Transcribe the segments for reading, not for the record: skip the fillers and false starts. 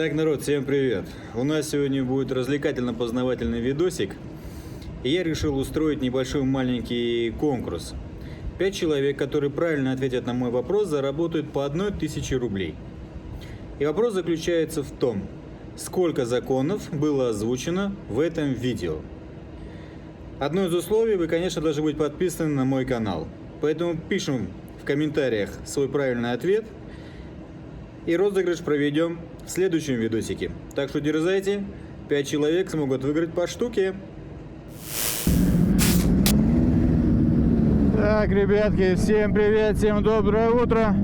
Итак, народ, всем привет! У нас сегодня будет развлекательно-познавательный видосик. И я решил устроить небольшой маленький конкурс. 5 человек, которые правильно ответят на мой вопрос, заработают по 1000 рублей. И вопрос заключается в том, сколько законов было озвучено в этом видео. Одно из условий, вы, конечно, должны быть подписаны на мой канал. Поэтому пишем в комментариях свой правильный ответ. И розыгрыш проведем в следующем видосике. Так что дерзайте, 5 человек смогут выиграть по штуке. Так, ребятки, всем привет, всем доброе утро.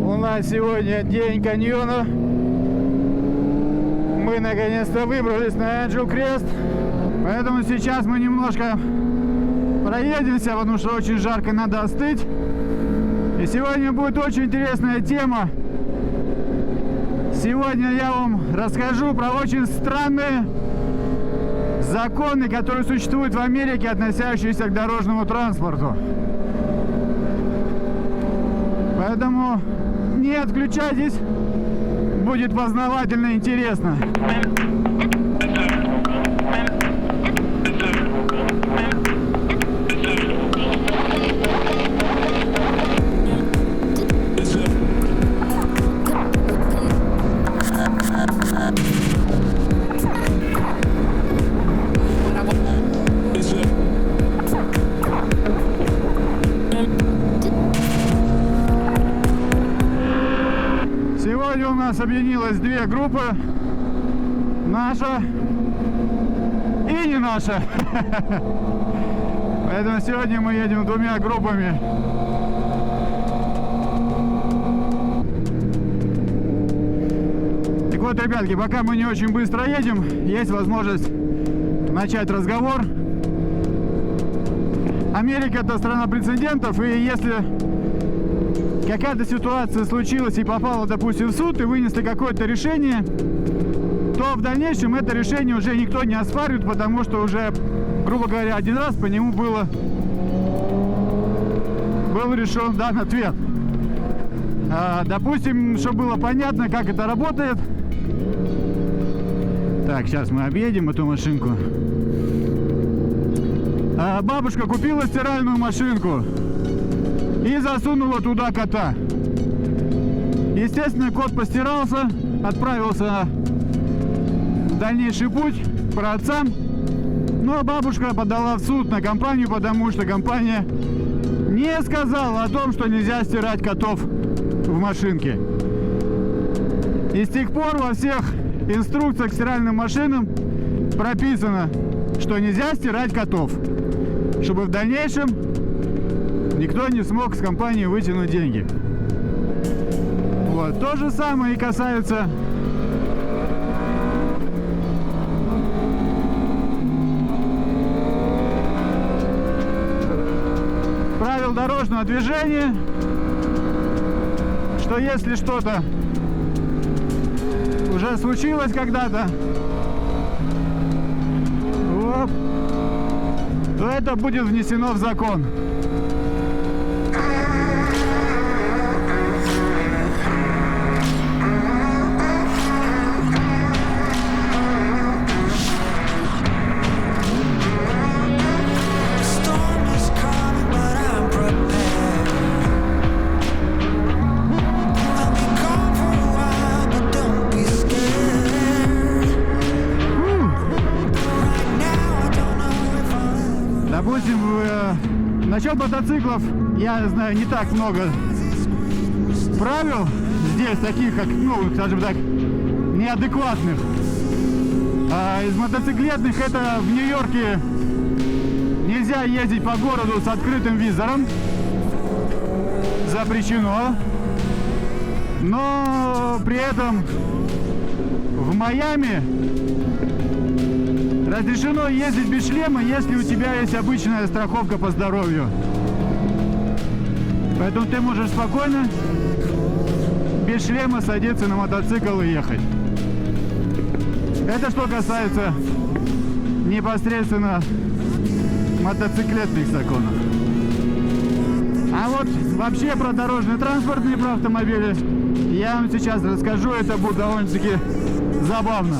У нас сегодня день каньона. Мы наконец-то выбрались на Angel Crest. Поэтому сейчас мы немножко проедемся, потому что очень жарко, надо остыть. И сегодня будет очень интересная тема. Сегодня я вам расскажу про очень странные законы, которые существуют в Америке, относящиеся к дорожному транспорту. Поэтому не отключайтесь, будет познавательно и интересно. Сегодня у нас объединилось две группы, наша и не наша. Поэтому сегодня мы едем двумя группами. Так вот, ребятки, пока мы не очень быстро едем, есть возможность начать разговор. Америка — это страна прецедентов, и если какая-то ситуация случилась и попала, допустим, в суд и вынесли какое-то решение, то в дальнейшем это решение уже никто не оспаривает, потому что уже, грубо говоря, один раз по нему был решен данный ответ. Допустим, чтобы было понятно, как это работает. Так, сейчас мы объедем эту машинку. Бабушка купила стиральную машинку и засунула туда кота. Естественно, кот постирался, отправился в дальнейший путь к праотцам. Ну а бабушка подала в суд на компанию, потому что компания не сказала о том, что нельзя стирать котов в машинке. И с тех пор во всех инструкциях к стиральным машинам прописано, что нельзя стирать котов, чтобы в дальнейшем никто не смог с компании вытянуть деньги. Вот. То же самое и касается правил дорожного движения, что если что-то уже случилось когда-то, вот, то это будет внесено в закон. Допустим, насчет мотоциклов я знаю не так много правил здесь, таких как, ну, скажем так, неадекватных. А из мотоциклетных это в Нью-Йорке нельзя ездить по городу с открытым визором. Запрещено. Но при этом в Майами разрешено ездить без шлема, если у тебя есть обычная страховка по здоровью. Поэтому ты можешь спокойно без шлема садиться на мотоцикл и ехать. Это что касается непосредственно мотоциклетных законов. А вот вообще про дорожный транспорт и про автомобили Я вам сейчас расскажу, это будет довольно-таки забавно.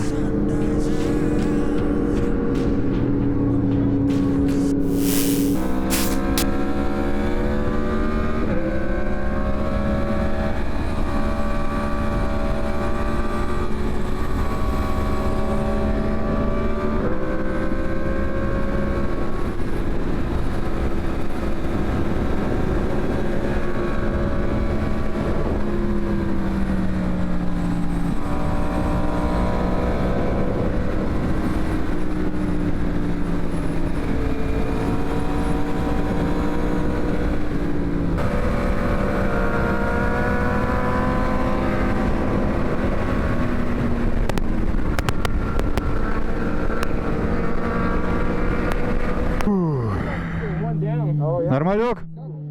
Нормалек?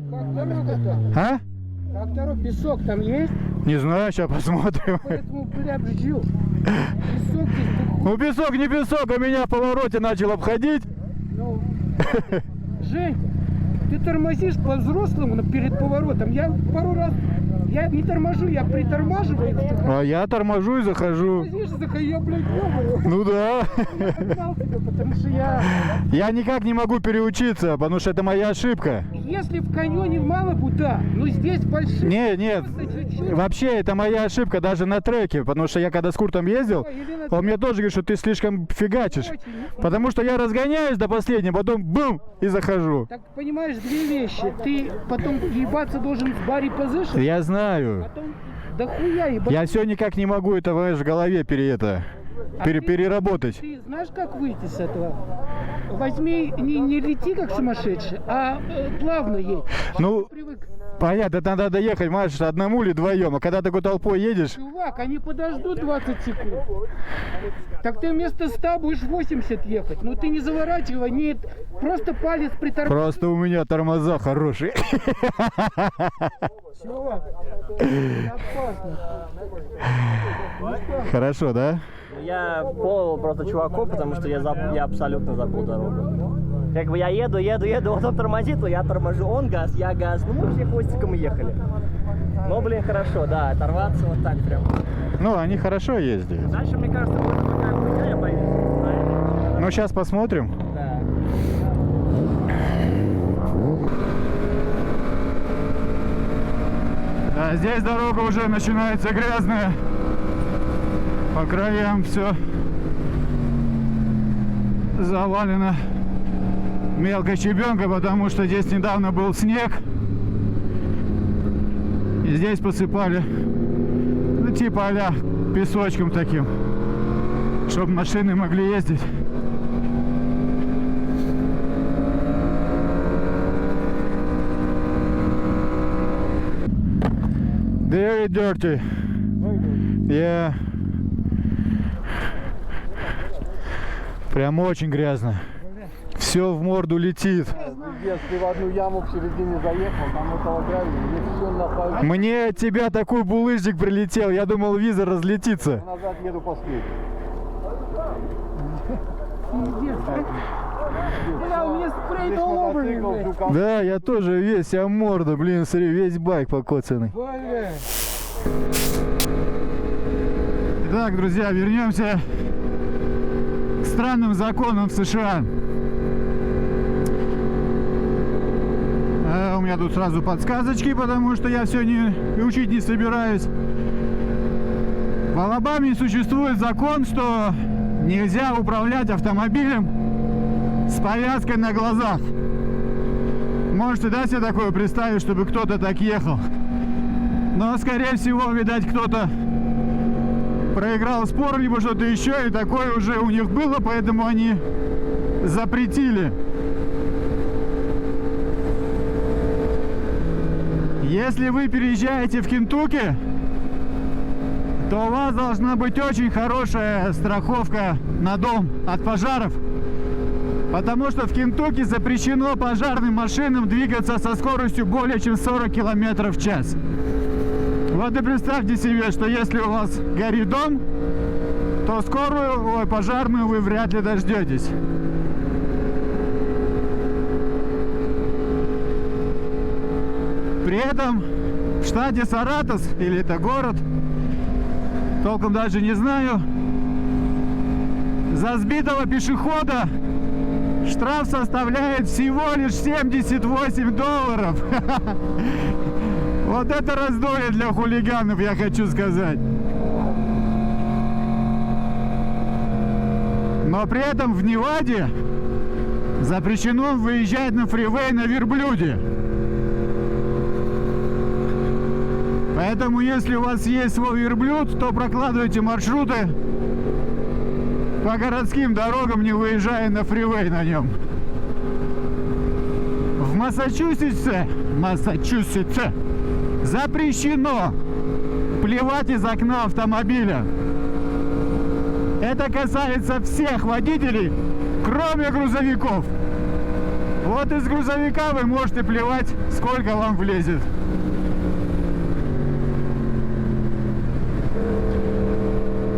Как дорога-то? А? Как дорога? Песок там есть? Не знаю, сейчас посмотрим. Поэтому, бля, бжил. Песок здесь, Ну песок не песок, а меня в повороте начал обходить. ну... Жень, ты тормозишь по-взрослому перед поворотом. Я пару раз... Я не торможу, я притормаживаю. А я торможу и захожу. Тормозишь, я, блядь, ёбаю. Ну да. Я погнал тебя, потому что Я никак не могу переучиться, потому что это моя ошибка. Если в каньоне мало будет, да, но здесь большие... Нет, нет. Просто чуть-чуть. Вообще, это моя ошибка даже на треке, потому что я когда с Куртом ездил, он мне тоже говорит, что ты слишком фигачишь. Очень. Потому что я разгоняюсь до последнего, потом бум, и захожу. Так понимаешь, две вещи. Ты потом ебаться должен в баре позыше, Я знаю. потом дохуя ебаться. Я все никак не могу это в голове переработать. Ты знаешь, как выйти с этого? Возьми, не лети как сумасшедший, а плавно едь. Ну, Привык. понятно, это надо доехать, знаешь, одному или вдвоем. А когда такой толпой едешь, Чувак, они подождут 20 секунд. Так ты вместо 100 будешь 80 ехать. Ну ты не заворачивай, нет. Просто палец притормаживай. просто у меня тормоза хорошие. Чувак, это опасно. Хорошо, да? Я половил просто чуваков, потому что я абсолютно забыл дорогу. Как бы я еду, вот он тормозит, я торможу, он газ, я газ. Ну мы все хвостиком и ехали. Но, блин, хорошо, да, оторваться вот так прям. Ну, они хорошо ездят. Дальше, мне кажется, будет такая хуйня, я боюсь. Ну, сейчас посмотрим. Да. Да, здесь дорога уже начинается грязная. По краям все завалено мелкой щебенкой, потому что здесь недавно был снег. И здесь посыпали, ну, типа а-ля песочком таким, чтобы машины могли ездить. Very dirty. Yeah. Прям очень грязно. Все в морду летит. Если в одну яму в середине заехал, там этого гравия, и все на Мне от тебя такой булыжник прилетел. Я думал, визор разлетится. назад еду последний. Пиздец, бля, у меня спрей all over me, блядь. Да, я тоже весь, а морда, блин, смотри, весь байк покоцанный. Бля. Итак, друзья, вернемся к странным законам в США. У меня тут сразу подсказочки, потому что я сегодня учить не собираюсь. В Алабаме существует закон, что нельзя управлять автомобилем с повязкой на глазах. Можете, да, себе такое представить, чтобы кто-то так ехал? Но, скорее всего, видать, кто-то проиграл спор, либо что-то еще, и такое уже у них было, поэтому они запретили. Если вы переезжаете в Кентукки, то у вас должна быть очень хорошая страховка на дом от пожаров. Потому что в Кентукки запрещено пожарным машинам двигаться со скоростью более чем 40 км в час. Вот и представьте себе, что если у вас горит дом, то скорую, пожарную вы вряд ли дождетесь. При этом в штате Саратов, или это город, толком даже не знаю. За сбитого пешехода штраф составляет всего лишь $78. Вот это раздолье для хулиганов, я хочу сказать. Но при этом в Неваде запрещено выезжать на фривей на верблюде. Поэтому, если у вас есть свой верблюд, то прокладывайте маршруты по городским дорогам, не выезжая на фривей на нем. В Массачусетсе запрещено плевать из окна автомобиля. Это касается всех водителей, кроме грузовиков. Вот из грузовика вы можете плевать, сколько вам влезет.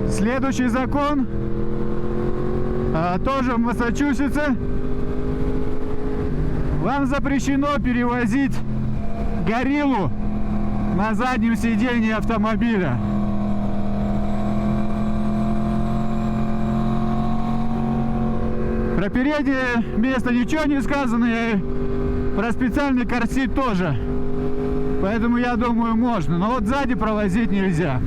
Следующий закон, тоже в Массачусетсе. Вам запрещено перевозить гориллу на заднем сидении автомобиля. Про переднее место ничего не сказано, и про специальный корсет тоже. Поэтому я думаю, можно. Но вот сзади провозить нельзя.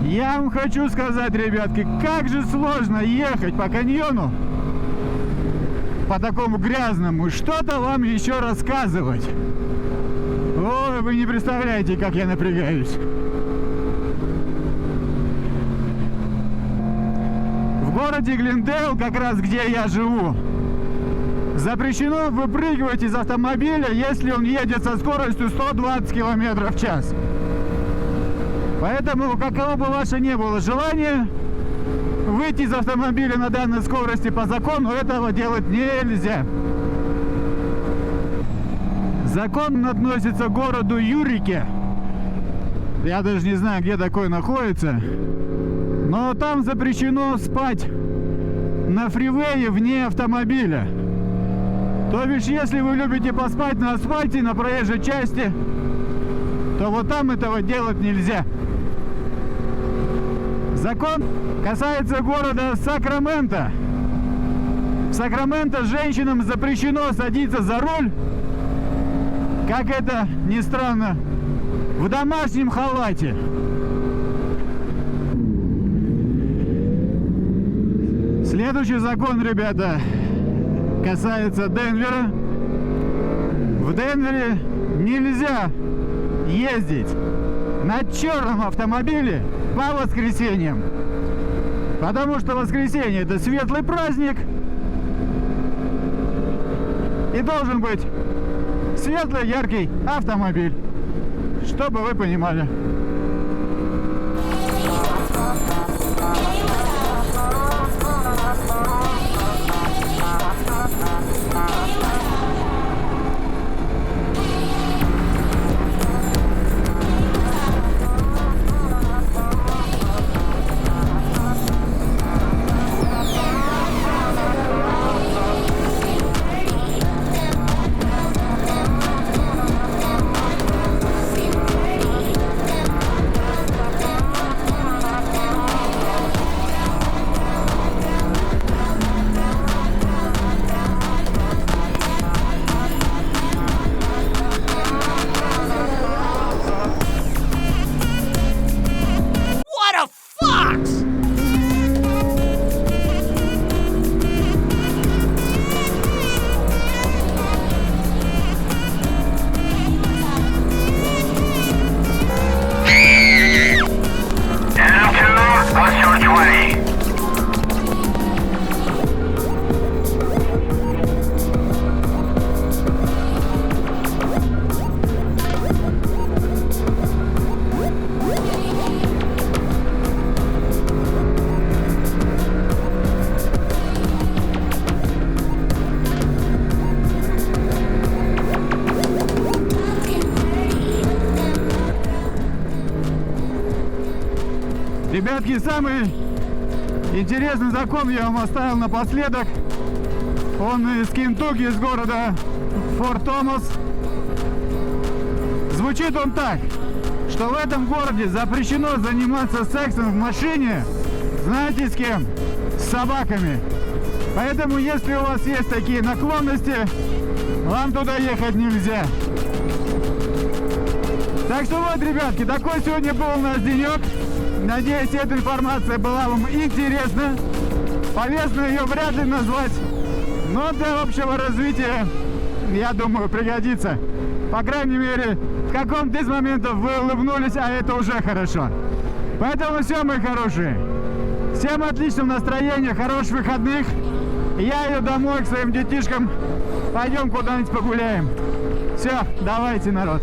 Я вам хочу сказать, ребятки, как же сложно ехать по каньону, по такому грязному, что-то вам еще рассказывать. Ой, вы не представляете, как я напрягаюсь. В городе Глендейл, как раз где я живу, запрещено выпрыгивать из автомобиля, если он едет со скоростью 120 км в час. Поэтому, каково бы ваше ни было желание, выйти из автомобиля на данной скорости по закону этого делать нельзя. Закон относится к городу Юрике. Я даже не знаю, где такой находится. Но там запрещено спать на фривее вне автомобиля. То бишь, если вы любите поспать на асфальте, на проезжей части, то вот там этого делать нельзя. Закон касается города Сакраменто. В Сакраменто женщинам запрещено садиться за руль, как это ни странно, в домашнем халате. Следующий закон, ребята, касается Денвера. В Денвере нельзя ездить на черном автомобиле по воскресеньям, потому что воскресенье — это светлый праздник, и должен быть светлый, яркий автомобиль, чтобы вы понимали. Ребятки, самый интересный закон я вам оставил напоследок. Он из Кентукки, из города Форт Томас. Звучит он так, что в этом городе запрещено заниматься сексом в машине, знаете с кем? С собаками. Поэтому, если у вас есть такие наклонности, вам туда ехать нельзя. Так что вот, ребятки, такой сегодня был у нас денек. Надеюсь, эта информация была вам интересна. Полезно ее вряд ли назвать, но для общего развития, я думаю, пригодится. По крайней мере, в каком-то из моментов вы улыбнулись, а это уже хорошо. Поэтому все, мои хорошие. Всем отличного настроения, хороших выходных. Я иду домой к своим детишкам. Пойдем куда-нибудь погуляем. Все, давайте, народ.